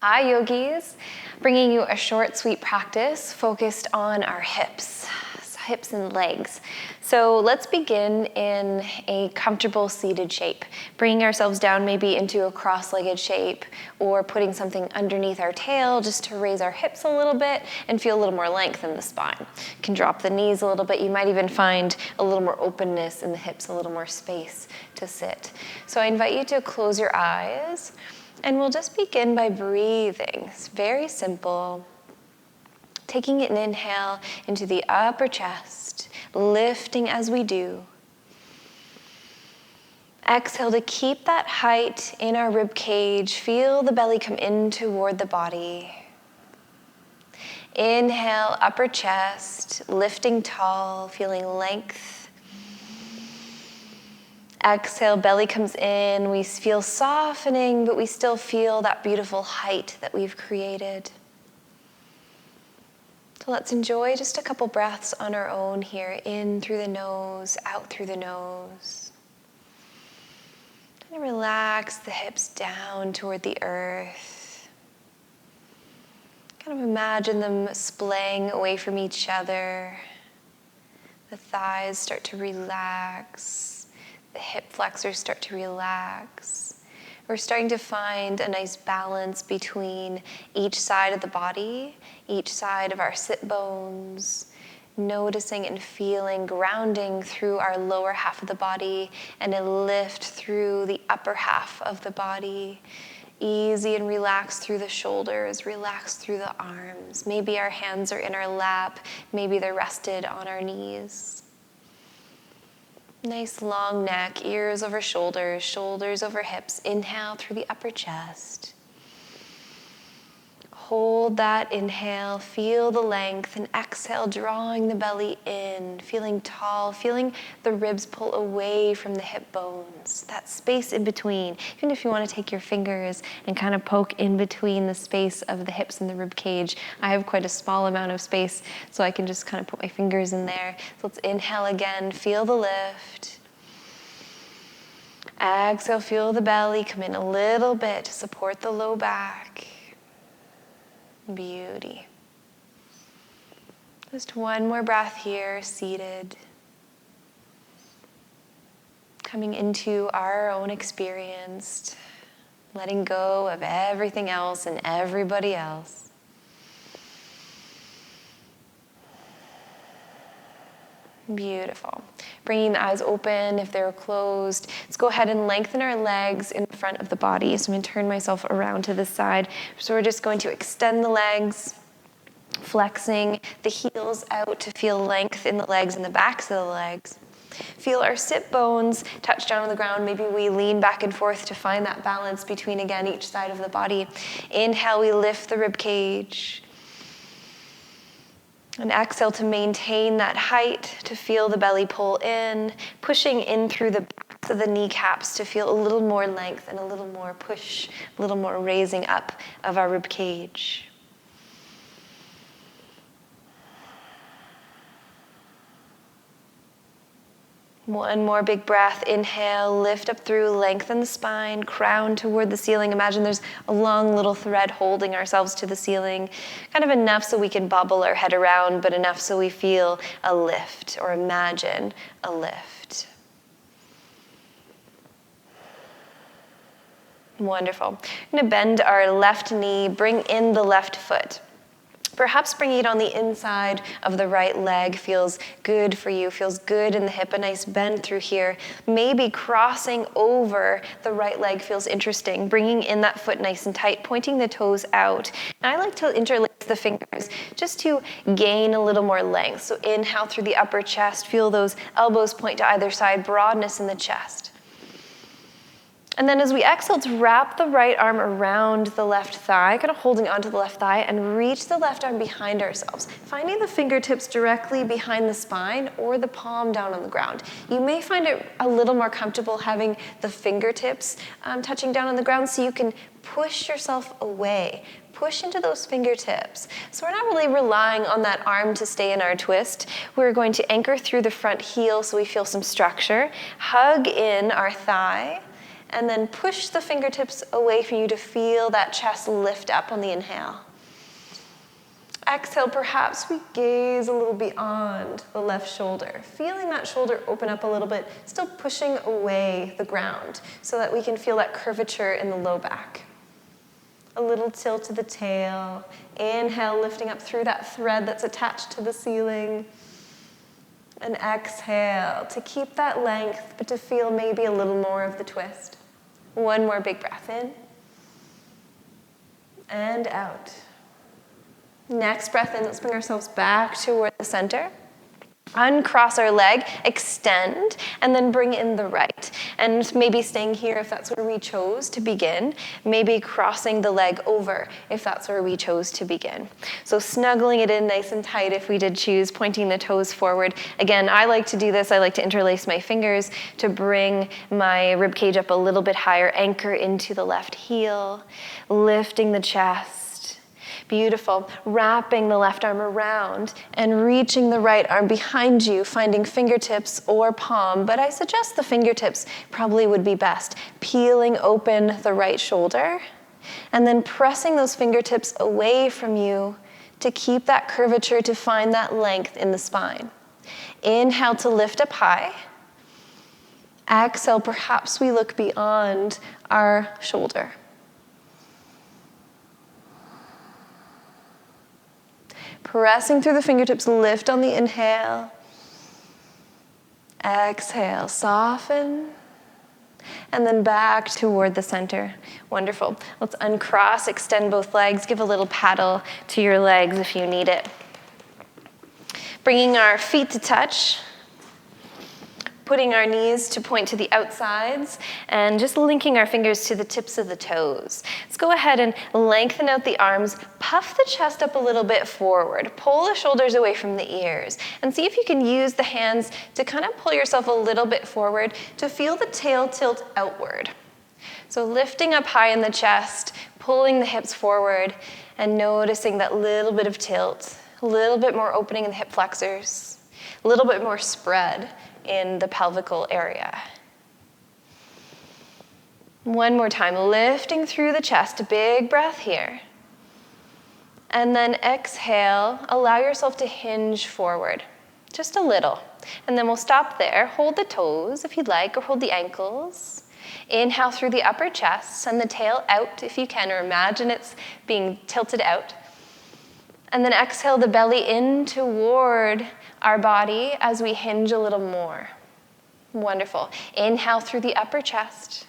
Hi yogis, bringing you a short, sweet practice focused on our hips and legs. So let's begin in a comfortable seated shape, bringing ourselves down maybe into a cross-legged shape or putting something underneath our tail just to raise our hips a little bit and feel a little more length in the spine. You can drop the knees a little bit. You might even find a little more openness in the hips, a little more space to sit. So I invite you to close your eyes. And we'll just begin by breathing. It's very simple. Taking an inhale into the upper chest, lifting as we do. Exhale to keep that height in our rib cage. Feel the belly come in toward the body. Inhale, upper chest, lifting tall, feeling length. Exhale, belly comes in. We feel softening, but we still feel that beautiful height that we've created. So let's enjoy just a couple breaths on our own here. In through the nose, out through the nose. And relax the hips down toward the earth. Kind of imagine them splaying away from each other. The thighs start to relax. The hip flexors start to relax. We're starting to find a nice balance between each side of the body, each side of our sit bones, noticing and feeling grounding through our lower half of the body and a lift through the upper half of the body. Easy and relax through the shoulders, relax through the arms. Maybe our hands are in our lap, maybe they're rested on our knees. Nice long neck, ears over shoulders, shoulders over hips. Inhale through the upper chest. Hold that inhale, feel the length, and exhale, drawing the belly in, feeling tall, feeling the ribs pull away from the hip bones, that space in between. Even if you want to take your fingers and kind of poke in between the space of the hips and the rib cage. I have quite a small amount of space, so I can just kind of put my fingers in there. So let's inhale again, feel the lift. Exhale, feel the belly come in a little bit to support the low back. Beauty. Just one more breath here, seated. Coming into our own experience, letting go of everything else and everybody else. Beautiful. Bringing the eyes open if they're closed. Let's go ahead and lengthen our legs in front of the body. So I'm going to turn myself around to this side. So we're just going to extend the legs, flexing the heels out to feel length in the legs and the backs of the legs. Feel our sit bones touch down on the ground. Maybe we lean back and forth to find that balance between, again, each side of the body. Inhale, we lift the rib cage. And exhale to maintain that height, to feel the belly pull in, pushing in through the backs of the kneecaps to feel a little more length and a little more push, a little more raising up of our rib cage. One more big breath. Inhale, lift up through, lengthen the spine, crown toward the ceiling. Imagine there's a long little thread holding ourselves to the ceiling. Kind of enough so we can bobble our head around, but enough so we feel a lift or imagine a lift. Wonderful. We're going to bend our left knee, bring in the left foot. Perhaps bringing it on the inside of the right leg feels good for you, feels good in the hip, a nice bend through here. Maybe crossing over the right leg feels interesting, bringing in that foot nice and tight, pointing the toes out. And I like to interlace the fingers just to gain a little more length. So inhale through the upper chest, feel those elbows point to either side, broadness in the chest. And then as we exhale, to wrap the right arm around the left thigh, kind of holding onto the left thigh, and reach the left arm behind ourselves, finding the fingertips directly behind the spine or the palm down on the ground. You may find it a little more comfortable having the fingertips touching down on the ground, so you can push yourself away. Push into those fingertips. So we're not really relying on that arm to stay in our twist. We're going to anchor through the front heel so we feel some structure. Hug in our thigh. And then push the fingertips away from you to feel that chest lift up on the inhale. Exhale, perhaps we gaze a little beyond the left shoulder, feeling that shoulder open up a little bit, still pushing away the ground so that we can feel that curvature in the low back. A little tilt to the tail. Inhale, lifting up through that thread that's attached to the ceiling. And exhale to keep that length, but to feel maybe a little more of the twist. One more big breath in. And out. Next breath in, let's bring ourselves back toward the center. Uncross our leg, extend, and then bring in the right. And maybe staying here if that's where we chose to begin. Maybe crossing the leg over if that's where we chose to begin. So snuggling it in nice and tight if we did choose, pointing the toes forward. Again, I like to do this. I like to interlace my fingers to bring my rib cage up a little bit higher, anchor into the left heel, lifting the chest. Beautiful. Wrapping the left arm around and reaching the right arm behind you, finding fingertips or palm, but I suggest the fingertips probably would be best. Peeling open the right shoulder and then pressing those fingertips away from you to keep that curvature, to find that length in the spine. Inhale to lift up high. Exhale, perhaps we look beyond our shoulder. Pressing through the fingertips, lift on the inhale. Exhale, soften. And then back toward the center. Wonderful. Let's uncross, extend both legs, give a little paddle to your legs if you need it. Bringing our feet to touch. Putting our knees to point to the outsides and just linking our fingers to the tips of the toes. Let's go ahead and lengthen out the arms, puff the chest up a little bit forward, pull the shoulders away from the ears, and see if you can use the hands to kind of pull yourself a little bit forward to feel the tail tilt outward. So lifting up high in the chest, pulling the hips forward, and noticing that little bit of tilt, a little bit more opening in the hip flexors, a little bit more spread in the pelvical area. One more time, lifting through the chest, a big breath here. And then exhale, allow yourself to hinge forward, just a little. And then we'll stop there, hold the toes if you'd like, or hold the ankles. Inhale through the upper chest, send the tail out if you can, or imagine it's being tilted out. And then exhale the belly in toward our body as we hinge a little more. Wonderful. Inhale through the upper chest.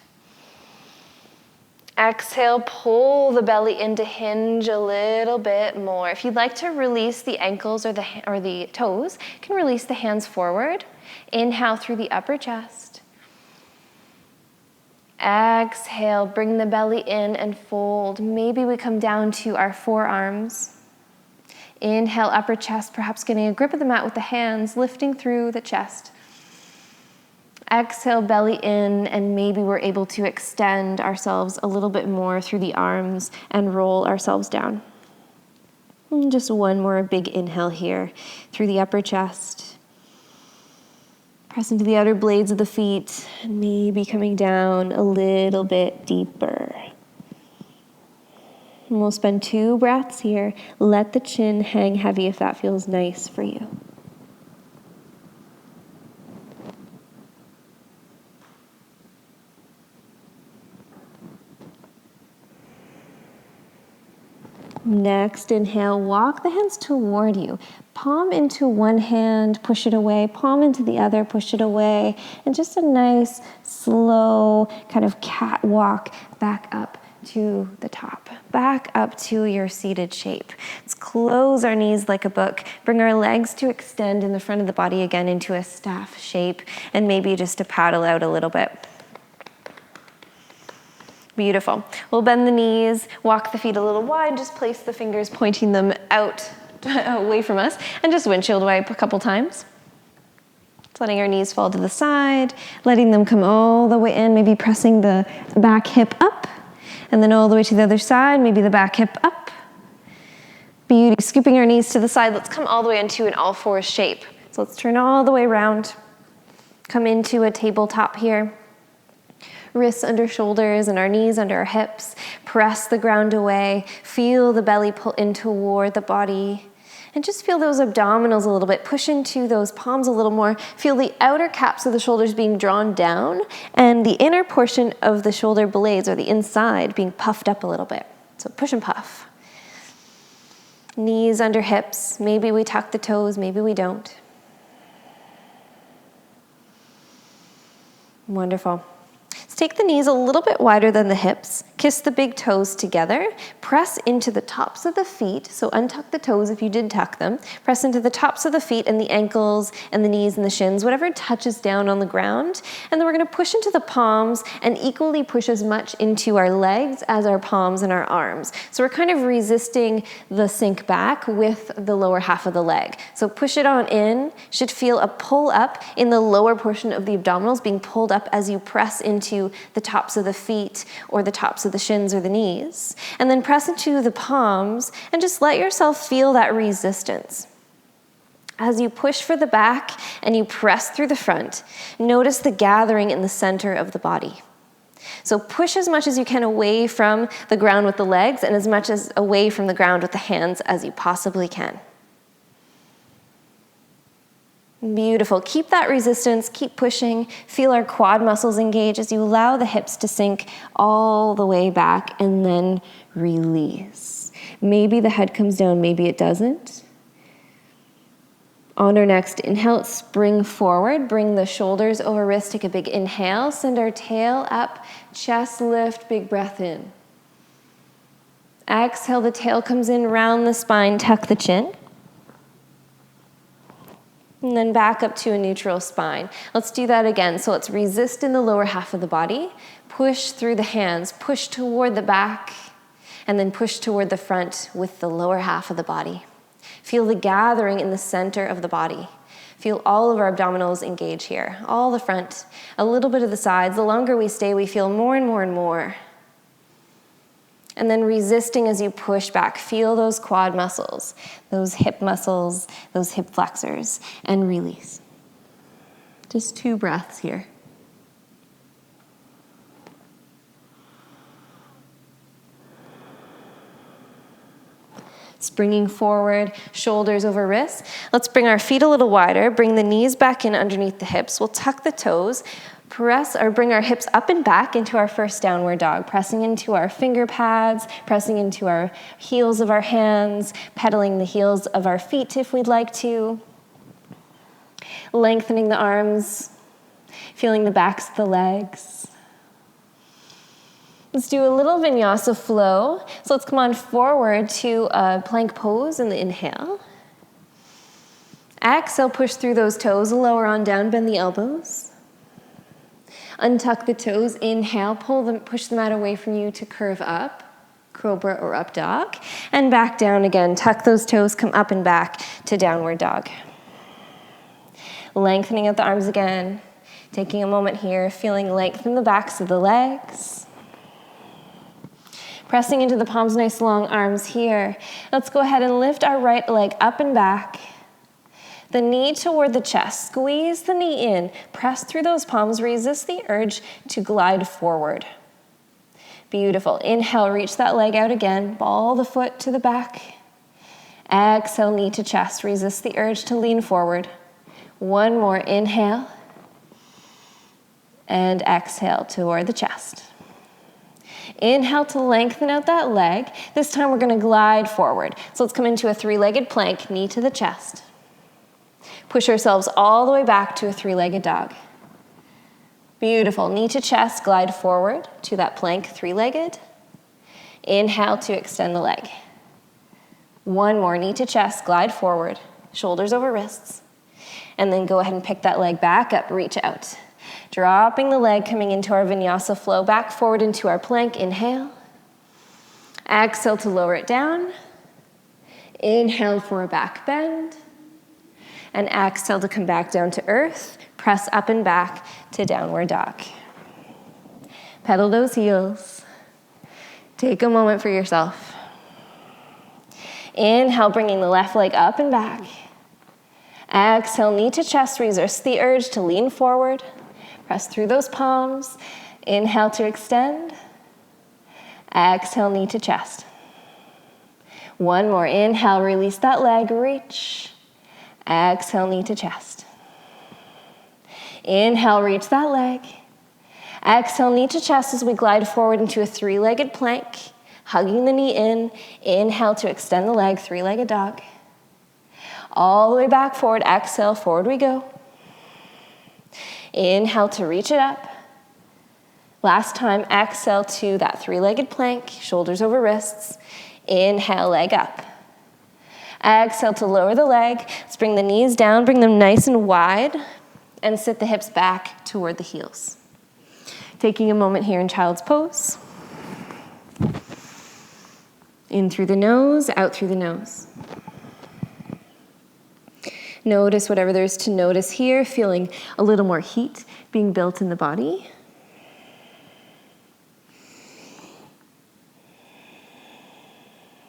Exhale, pull the belly in to hinge a little bit more. If you'd like to release the ankles or the toes, you can release the hands forward. Inhale through the upper chest. Exhale, bring the belly in and fold. Maybe we come down to our forearms. Inhale, upper chest, perhaps getting a grip of the mat with the hands, lifting through the chest. Exhale, belly in, and maybe we're able to extend ourselves a little bit more through the arms and roll ourselves down. And just one more big inhale here through the upper chest. Press into the outer blades of the feet, and maybe coming down a little bit deeper. And we'll spend 2 breaths here. Let the chin hang heavy if that feels nice for you. Next, inhale, walk the hands toward you. Palm into one hand, push it away. Palm into the other, push it away. And just a nice, slow kind of catwalk back up to the top, back up to your seated shape. Let's close our knees like a book, bring our legs to extend in the front of the body again into a staff shape, and maybe just to paddle out a little bit. Beautiful. We'll bend the knees, walk the feet a little wide, just place the fingers pointing them out, away from us, and just windshield wipe a couple times. Just letting our knees fall to the side, letting them come all the way in, maybe pressing the back hip up, and then all the way to the other side, maybe the back hip up. Beauty, scooping our knees to the side. Let's come all the way into an all-fours shape. So let's turn all the way around. Come into a tabletop here. wrists under shoulders and our knees under our hips. Press the ground away. Feel the belly pull in toward the body. And just feel those abdominals a little bit. Push into those palms a little more. Feel the outer caps of the shoulders being drawn down and the inner portion of the shoulder blades, or the inside, being puffed up a little bit. So push and puff. Knees under hips. Maybe we tuck the toes, maybe we don't. Wonderful. Let's take the knees a little bit wider than the hips. Kiss the big toes together. Press into the tops of the feet. So untuck the toes if you did tuck them. Press into the tops of the feet and the ankles and the knees and the shins, whatever touches down on the ground. And then we're going to push into the palms and equally push as much into our legs as our palms and our arms. So we're kind of resisting the sink back with the lower half of the leg. So push it on in. Should feel a pull up in the lower portion of the abdominals being pulled up as you press into the tops of the feet or the tops of the shins or the knees. And then press into the palms and just let yourself feel that resistance. As you push for the back and you press through the front, notice the gathering in the center of the body. So push as much as you can away from the ground with the legs and as much as away from the ground with the hands as you possibly can. Beautiful. Keep that resistance, keep pushing. Feel our quad muscles engage as you allow the hips to sink all the way back and then release. Maybe the head comes down, maybe it doesn't. On our next inhale, spring forward, bring the shoulders over wrists, take a big inhale, send our tail up, chest lift, big breath in. Exhale, the tail comes in, round the spine, tuck the chin. And then back up to a neutral spine. Let's do that again. So let's resist in the lower half of the body. Push through the hands. Push toward the back. And then push toward the front with the lower half of the body. Feel the gathering in the center of the body. Feel all of our abdominals engage here. All the front, a little bit of the sides. The longer we stay, we feel more and more and more. And then resisting as you push back. Feel those quad muscles, those hip flexors, and release. Just 2 breaths here. Springing forward, shoulders over wrists. Let's bring our feet a little wider. Bring the knees back in underneath the hips. We'll tuck the toes. Bring our hips up and back into our first downward dog, pressing into our finger pads, pressing into our heels of our hands, pedaling the heels of our feet if we'd like to. Lengthening the arms, feeling the backs of the legs. Let's do a little vinyasa flow. So let's come on forward to a plank pose in the inhale. Exhale, push through those toes, lower on down, bend the elbows. Untuck the toes, inhale, push the mat away from you to curve up, cobra or up dog, and back down again. Tuck those toes, come up and back to downward dog. Lengthening out the arms again, taking a moment here, feeling length in the backs of the legs. Pressing into the palms, nice long arms here. Let's go ahead and lift our right leg up and back. The knee toward the chest. Squeeze the knee in. Press through those palms. Resist the urge to glide forward. Beautiful. Inhale, reach that leg out again. Ball the foot to the back. Exhale, knee to chest. Resist the urge to lean forward. One more. Inhale. And exhale toward the chest. Inhale to lengthen out that leg. This time we're going to glide forward. So let's come into a 3-legged plank, knee to the chest. Push ourselves all the way back to a 3-legged dog. Beautiful. Knee to chest, glide forward to that plank, 3-legged. Inhale to extend the leg. One more. Knee to chest, glide forward, shoulders over wrists. And then go ahead and pick that leg back up, reach out. Dropping the leg, coming into our vinyasa flow, back forward into our plank. Inhale. Exhale to lower it down. Inhale for a back bend. And exhale to come back down to earth. Press up and back to downward dog. Pedal those heels. Take a moment for yourself. Inhale, bringing the left leg up and back. Exhale, knee to chest, resist the urge to lean forward. Press through those palms. Inhale to extend. Exhale, knee to chest. One more. Inhale, release that leg, reach. Exhale, knee to chest. Inhale, reach that leg. Exhale, knee to chest as we glide forward into a three-legged plank, hugging the knee in. Inhale to extend the leg, three-legged dog. All the way back forward. Exhale, forward we go. Inhale to reach it up. Last time, exhale to that three-legged plank, shoulders over wrists. Inhale, leg up. Exhale to lower the leg. Let's bring the knees down, bring them nice and wide, and sit the hips back toward the heels. Taking a moment here in child's pose. In through the nose, out through the nose. Notice whatever there is to notice here, feeling a little more heat being built in the body.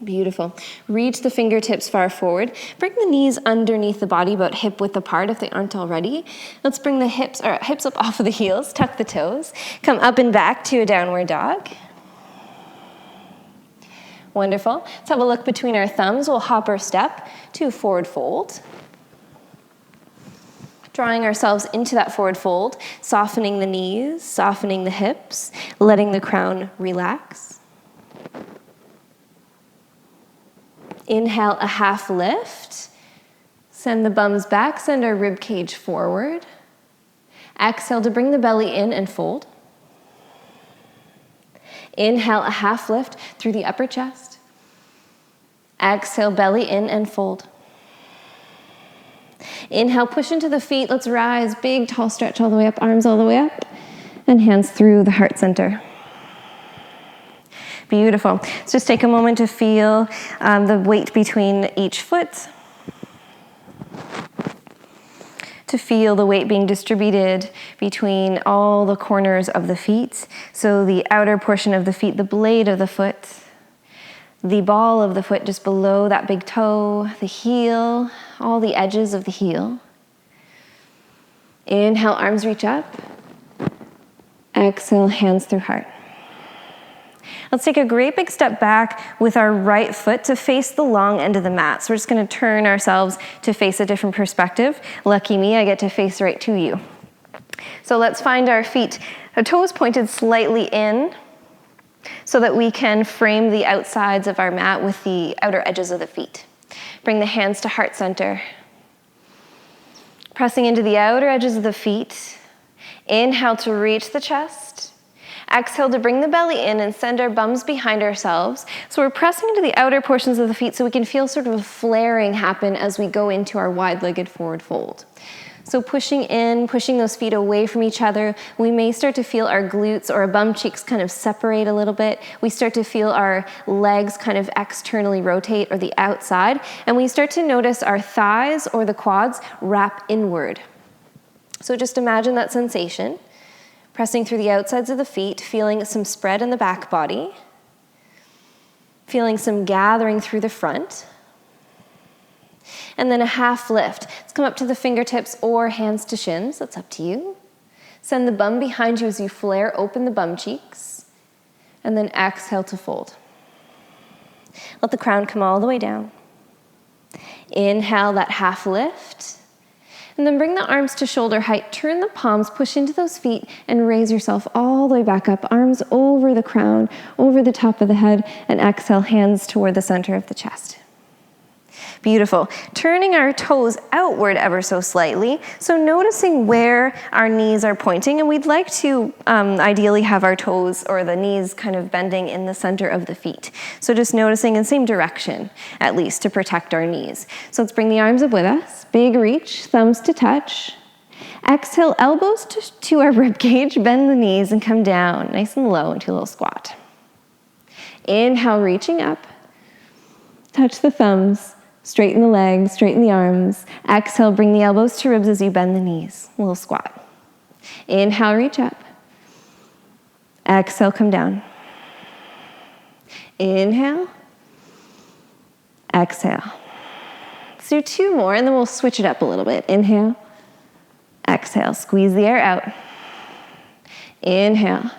Beautiful. Reach the fingertips far forward. Bring the knees underneath the body, about hip width apart if they aren't already. Let's bring the hips up off of the heels, tuck the toes. Come up and back to a downward dog. Wonderful. Let's have a look between our thumbs. We'll hop our step to forward fold. Drawing ourselves into that forward fold, softening the knees, softening the hips, letting the crown relax. Inhale, a half lift. Send the bums back, send our rib cage forward. Exhale to bring the belly in and fold. Inhale, a half lift through the upper chest. Exhale, belly in and fold. Inhale, push into the feet. Let's rise. Big, tall stretch all the way up, arms all the way up, and hands through the heart center. Beautiful. Let's just take a moment to feel the weight between each foot. To feel the weight being distributed between all the corners of the feet. So the outer portion of the feet, the blade of the foot, the ball of the foot just below that big toe, the heel, all the edges of the heel. Inhale, arms reach up. Exhale, hands through heart. Let's take a great big step back with our right foot to face the long end of the mat. So we're just going to turn ourselves to face a different perspective. Lucky me, I get to face right to you. So let's find our feet, our toes pointed slightly in so that we can frame the outsides of our mat with the outer edges of the feet. Bring the hands to heart center. Pressing into the outer edges of the feet. Inhale to reach the chest. Exhale to bring the belly in and send our bums behind ourselves. So we're pressing into the outer portions of the feet so we can feel sort of a flaring happen as we go into our wide-legged forward fold. So pushing in, pushing those feet away from each other, we may start to feel our glutes or our bum cheeks kind of separate a little bit. We start to feel our legs kind of externally rotate or the outside, and we start to notice our thighs or the quads wrap inward. So just imagine that sensation. Pressing through the outsides of the feet, feeling some spread in the back body, feeling some gathering through the front, and then a half lift. Let's come up to the fingertips or hands to shins, that's up to you. Send the bum behind you as you flare open the bum cheeks, and then exhale to fold. Let the crown come all the way down. Inhale that half lift. And then bring the arms to shoulder height, turn the palms, push into those feet, and raise yourself all the way back up. Arms over the crown, over the top of the head, and exhale, hands toward the center of the chest. Beautiful. Turning our toes outward ever so slightly. So noticing where our knees are pointing, and we'd like to ideally have our toes or the knees kind of bending in the center of the feet. So just noticing in the same direction, at least, to protect our knees. So let's bring the arms up with us. Big reach, thumbs to touch. Exhale, elbows to our rib cage, bend the knees and come down, nice and low into a little squat. Inhale, reaching up. Touch the thumbs. Straighten the legs, straighten the arms. Exhale, bring the elbows to ribs as you bend the knees. A little squat. Inhale, reach up. Exhale, come down. Inhale. Exhale. Let's do two more and then we'll switch it up a little bit. Inhale. Exhale. Squeeze the air out. Inhale.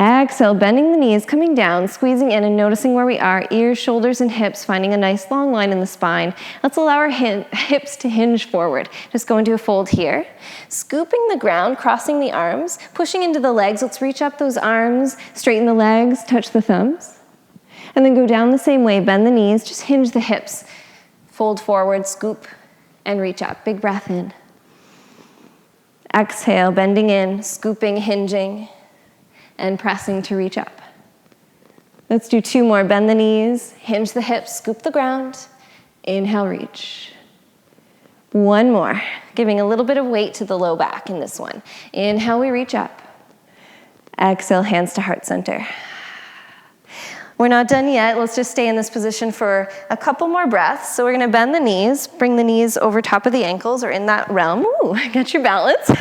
Exhale, bending the knees, coming down, squeezing in and noticing where we are, ears, shoulders, and hips, finding a nice long line in the spine. Let's allow our hips to hinge forward. Just go into a fold here. Scooping the ground, crossing the arms, pushing into the legs. Let's reach up those arms, straighten the legs, touch the thumbs. And then go down the same way, bend the knees, just hinge the hips. Fold forward, scoop, and reach up. Big breath in. Exhale, bending in, scooping, hinging, and pressing to reach up. Let's do 2 more. Bend the knees, hinge the hips, scoop the ground. Inhale, reach. 1 more. Giving a little bit of weight to the low back in this one. Inhale, we reach up. Exhale, hands to heart center. We're not done yet. Let's just stay in this position for a couple more breaths. So we're going to bend the knees, bring the knees over top of the ankles or in that realm. Ooh, get your balance.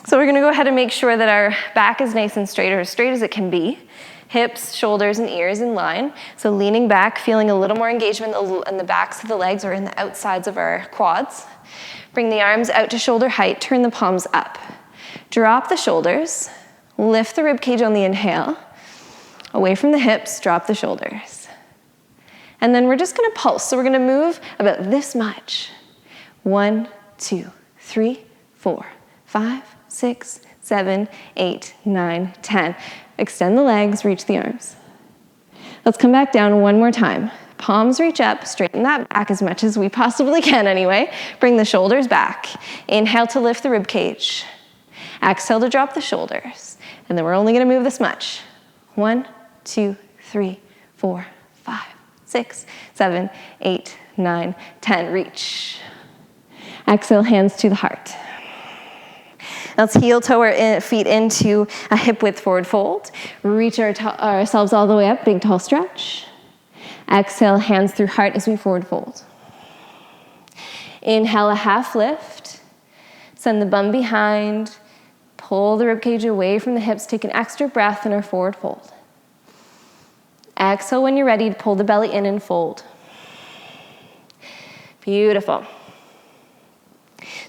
So we're going to go ahead and make sure that our back is nice and straight, or as straight as it can be. Hips, shoulders, and ears in line. So leaning back, feeling a little more engagement in the backs of the legs or in the outsides of our quads. Bring the arms out to shoulder height, turn the palms up. Drop the shoulders, lift the rib cage on the inhale. Away from the hips, drop the shoulders. And then we're just going to pulse. So we're going to move about this much. 1, 2, 3, 4, 5, 6, 7, 8, 9, 10. Extend the legs, reach the arms. Let's come back down 1 more time. Palms reach up, straighten that back as much as we possibly can anyway. Bring the shoulders back. Inhale to lift the rib cage. Exhale to drop the shoulders. And then we're only going to move this much. 1, 2, 3, 4, 5, 6, 7, 8, 9, 10. Reach. Exhale, hands to the heart. Let's heel toe our feet into a hip width forward fold. Reach ourselves all the way up, big tall stretch. Exhale, hands through heart as we forward fold. Inhale, a half lift. Send the bum behind. Pull the ribcage away from the hips. Take an extra breath in our forward fold. Exhale when you're ready to pull the belly in and fold. Beautiful.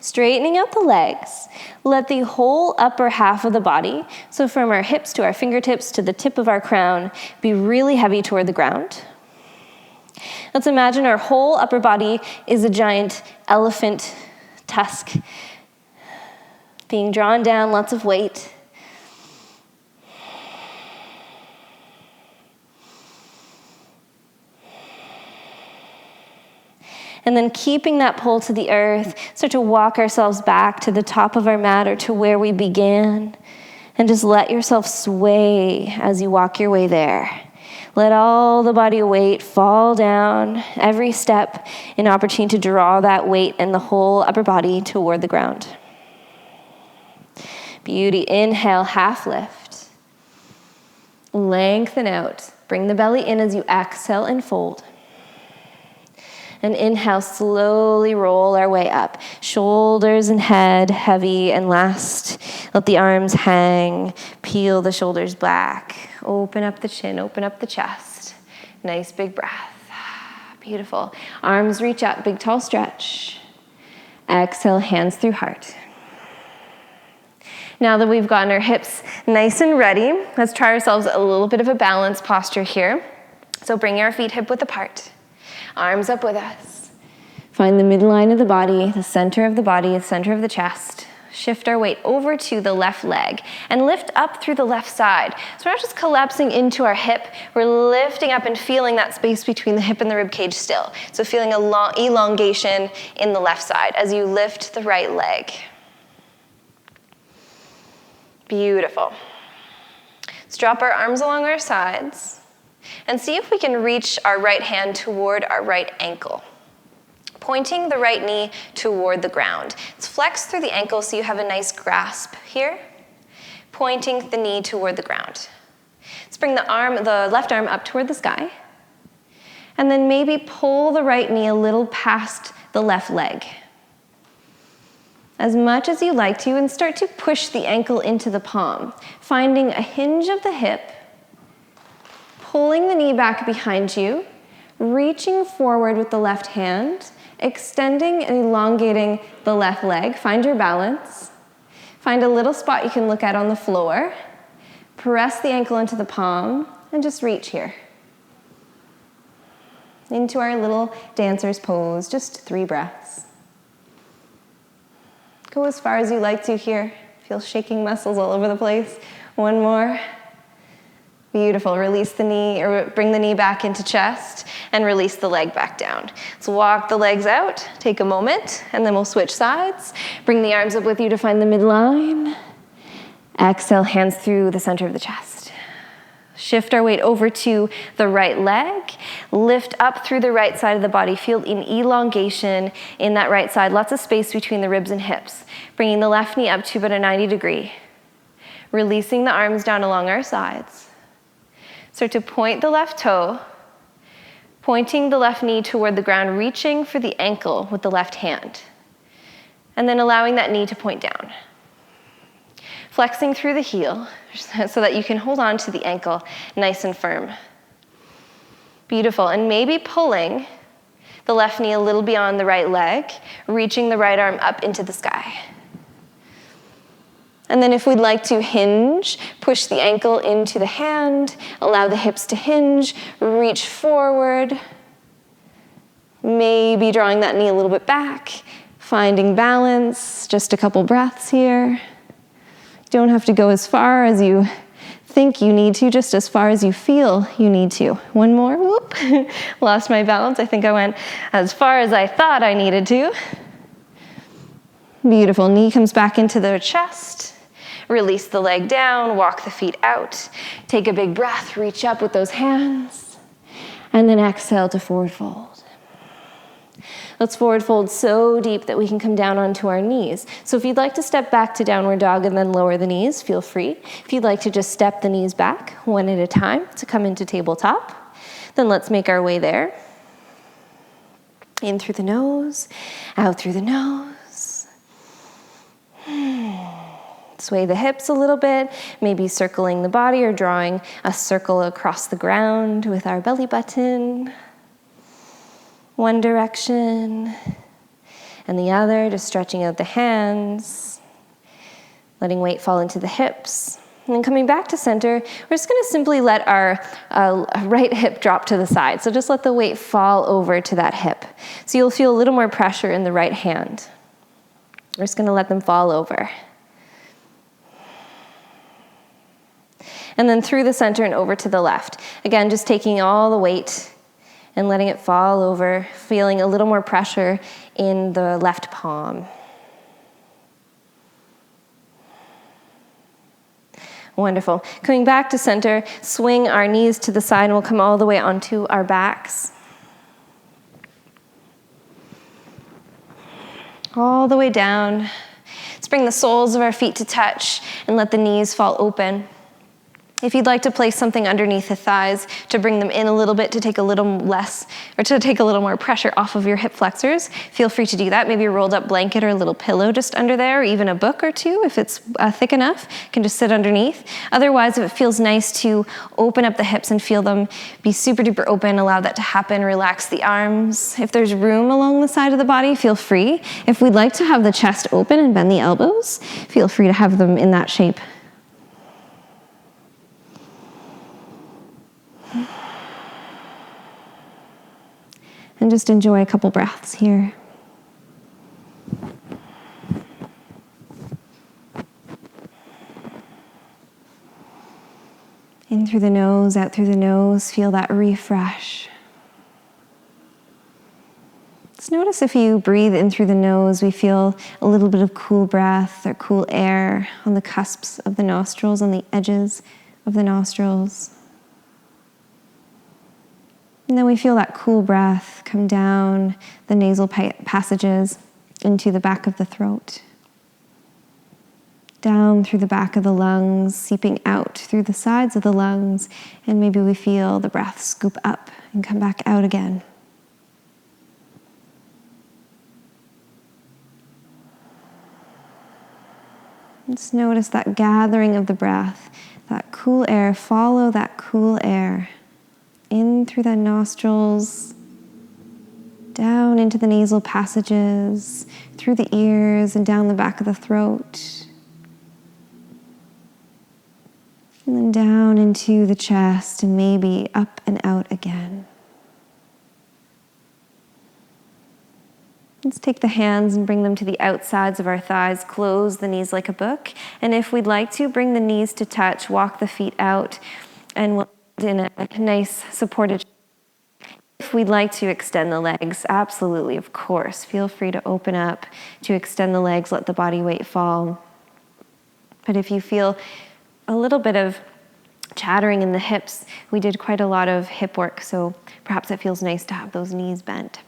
Straightening out the legs. Let the whole upper half of the body, so from our hips to our fingertips to the tip of our crown, be really heavy toward the ground. Let's imagine our whole upper body is a giant elephant tusk being drawn down, lots of weight. And then keeping that pull to the earth, start to walk ourselves back to the top of our mat or to where we began. And just let yourself sway as you walk your way there. Let all the body weight fall down. Every step an opportunity to draw that weight and the whole upper body toward the ground. Beauty. Inhale, half lift. Lengthen out. Bring the belly in as you exhale and fold. And inhale, slowly roll our way up. Shoulders and head heavy, and last, let the arms hang. Peel the shoulders back. Open up the chin, open up the chest. Nice big breath. Beautiful. Arms reach up, big tall stretch. Exhale, hands through heart. Now that we've gotten our hips nice and ready, let's try ourselves a little bit of a balance posture here. So bring your feet hip width apart. Arms up with us. Find the midline of the body, the center of the chest. Shift our weight over to the left leg and lift up through the left side. So we're not just collapsing into our hip, we're lifting up and feeling that space between the hip and the rib cage still. So feeling a long elongation in the left side as you lift the right leg. Beautiful. Let's drop our arms along our sides. And see if we can reach our right hand toward our right ankle. Pointing the right knee toward the ground. Let's flex through the ankle so you have a nice grasp here. Pointing the knee toward the ground. Let's bring the left arm up toward the sky. And then maybe pull the right knee a little past the left leg. As much as you like to, and start to push the ankle into the palm. Finding a hinge of the hip. Pulling the knee back behind you, reaching forward with the left hand, extending and elongating the left leg. Find your balance. Find a little spot you can look at on the floor. Press the ankle into the palm and just reach here. Into our little dancer's pose, just 3 breaths. Go as far as you like to here. Feel shaking muscles all over the place. 1 more. Beautiful. Release the knee, or bring the knee back into chest and release the leg back down. So walk the legs out, take a moment, and then we'll switch sides. Bring the arms up with you to find the midline. Exhale, hands through the center of the chest. Shift our weight over to the right leg. Lift up through the right side of the body. Feel an elongation in that right side. Lots of space between the ribs and hips. Bringing the left knee up to about a 90 degree. Releasing the arms down along our sides. Start to point the left toe, pointing the left knee toward the ground, reaching for the ankle with the left hand. And then allowing that knee to point down. Flexing through the heel so that you can hold on to the ankle nice and firm. Beautiful. And maybe pulling the left knee a little beyond the right leg, reaching the right arm up into the sky. And then if we'd like to hinge, push the ankle into the hand, allow the hips to hinge, reach forward, maybe drawing that knee a little bit back, finding balance, just a couple breaths here. You don't have to go as far as you think you need to, just as far as you feel you need to. 1 more, whoop, lost my balance. I think I went as far as I thought I needed to. Beautiful, knee comes back into the chest. Release the leg down, walk the feet out. Take a big breath, reach up with those hands. And then exhale to forward fold. Let's forward fold so deep that we can come down onto our knees. So if you'd like to step back to downward dog and then lower the knees, feel free. If you'd like to just step the knees back 1 at a time to come into tabletop, then let's make our way there. In through the nose, out through the nose. Sway the hips a little bit, maybe circling the body or drawing a circle across the ground with our belly button. 1 direction and the other, just stretching out the hands, letting weight fall into the hips. And then coming back to center, we're just going to simply let our right hip drop to the side. So just let the weight fall over to that hip. So you'll feel a little more pressure in the right hand. We're just going to let them fall over. And then through the center and over to the left. Again, just taking all the weight and letting it fall over, feeling a little more pressure in the left palm. Wonderful. Coming back to center, swing our knees to the side and we'll come all the way onto our backs. All the way down. Let's bring the soles of our feet to touch and let the knees fall open. If you'd like to place something underneath the thighs to bring them in a little bit, to take a little less, or to take a little more pressure off of your hip flexors, feel free to do that. Maybe a rolled up blanket or a little pillow just under there, or even a book or two if it's thick enough, can just sit underneath. Otherwise, if it feels nice to open up the hips and feel them be super duper open, allow that to happen, relax the arms. If there's room along the side of the body, feel free. If we'd like to have the chest open and bend the elbows, feel free to have them in that shape. And just enjoy a couple breaths here. In through the nose, out through the nose, feel that refresh. Just notice if you breathe in through the nose, we feel a little bit of cool breath or cool air on the cusps of the nostrils, on the edges of the nostrils. And then we feel that cool breath come down the nasal passages into the back of the throat. Down through the back of the lungs, seeping out through the sides of the lungs, and maybe we feel the breath scoop up and come back out again. Just notice that gathering of the breath, that cool air, follow that cool air. In through the nostrils, down into the nasal passages, through the ears and down the back of the throat. And then down into the chest and maybe up and out again. Let's take the hands and bring them to the outsides of our thighs. Close the knees like a book. And if we'd like to, bring the knees to touch. Walk the feet out. And we'll end in a nice supported. If we'd like to extend the legs, absolutely, of course. Feel free to open up to extend the legs. Let the body weight fall. But if you feel a little bit of chattering in the hips, we did quite a lot of hip work. So perhaps it feels nice to have those knees bent.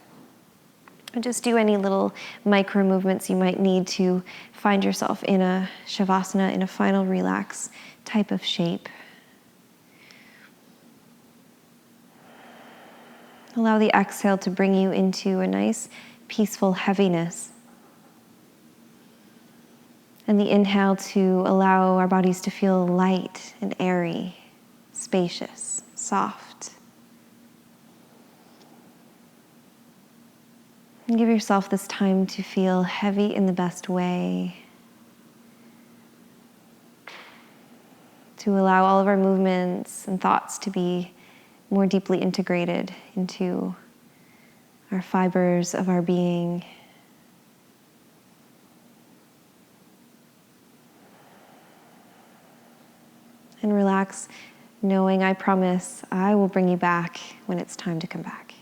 And just do any little micro movements you might need to find yourself in a shavasana, in a final relax type of shape. Allow the exhale to bring you into a nice, peaceful heaviness. And the inhale to allow our bodies to feel light and airy, spacious, soft. And give yourself this time to feel heavy in the best way. To allow all of our movements and thoughts to be more deeply integrated into our fibers of our being. And relax, knowing I promise I will bring you back when it's time to come back.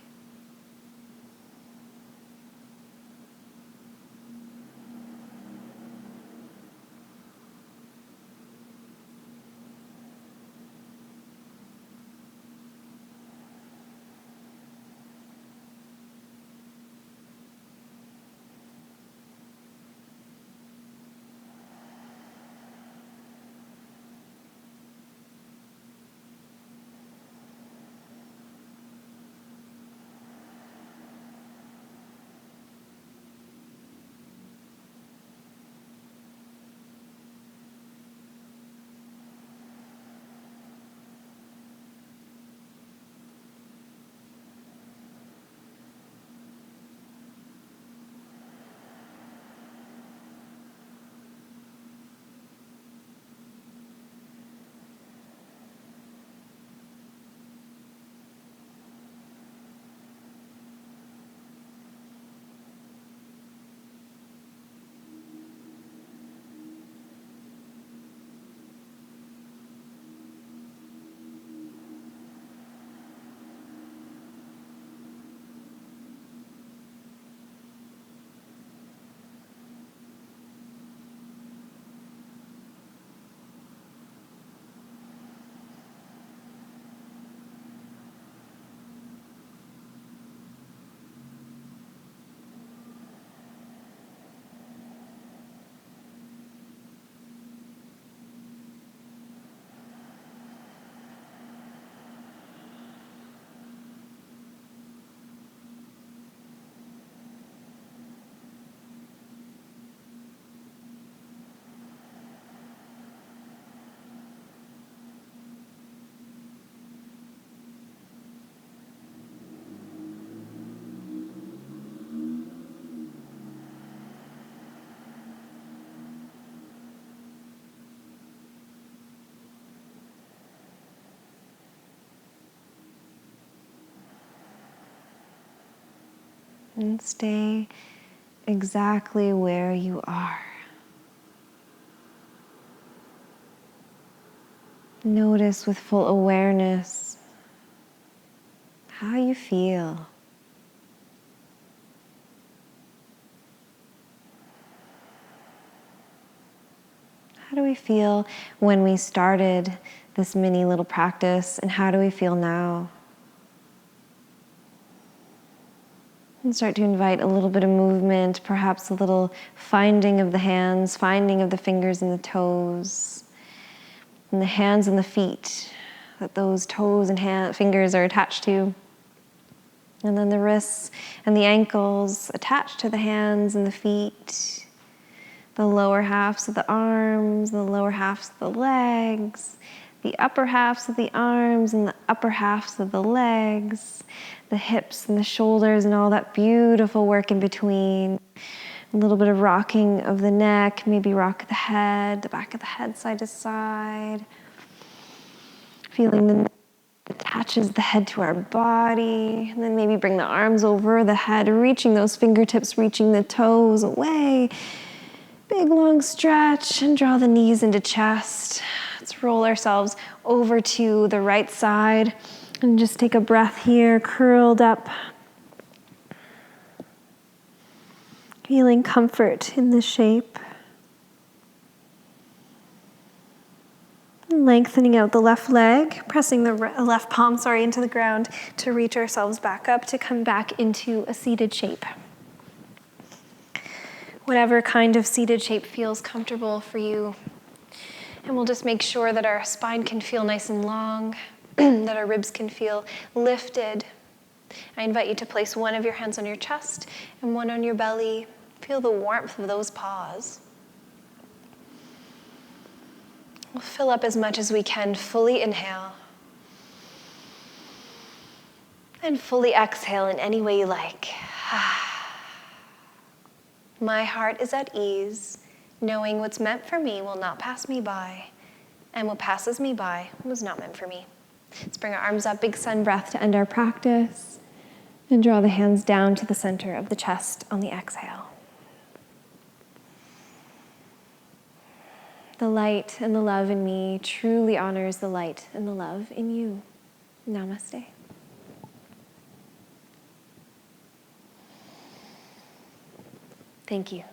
And stay exactly where you are. Notice with full awareness how you feel. How do we feel when we started this mini little practice, and how do we feel now? And start to invite a little bit of movement, perhaps a little finding of the hands, finding of the fingers and the toes, and the hands and the feet that those toes and fingers are attached to. And then the wrists and the ankles attached to the hands and the feet, the lower halves of the arms, the lower halves of the legs, the upper halves of the arms and the upper halves of the legs, the hips and the shoulders and all that beautiful work in between. A little bit of rocking of the neck, maybe rock the head, the back of the head side to side. Feeling the neck attaches the head to our body. And then maybe bring the arms over the head, reaching those fingertips, reaching the toes away. Big long stretch and draw the knees into chest. Let's roll ourselves over to the right side and just take a breath here, curled up. Feeling comfort in the shape. Lengthening out the left leg, pressing the left palm, into the ground to reach ourselves back up, to come back into a seated shape. Whatever kind of seated shape feels comfortable for you. And we'll just make sure that our spine can feel nice and long, that our ribs can feel lifted. I invite you to place one of your hands on your chest and one on your belly. Feel the warmth of those paws. We'll fill up as much as we can. Fully inhale. And fully exhale in any way you like. My heart is at ease, knowing what's meant for me will not pass me by, and what passes me by was not meant for me. Let's bring our arms up, big sun breath to end our practice, and draw the hands down to the center of the chest on the exhale. The light and the love in me truly honors the light and the love in you. Namaste. Thank you.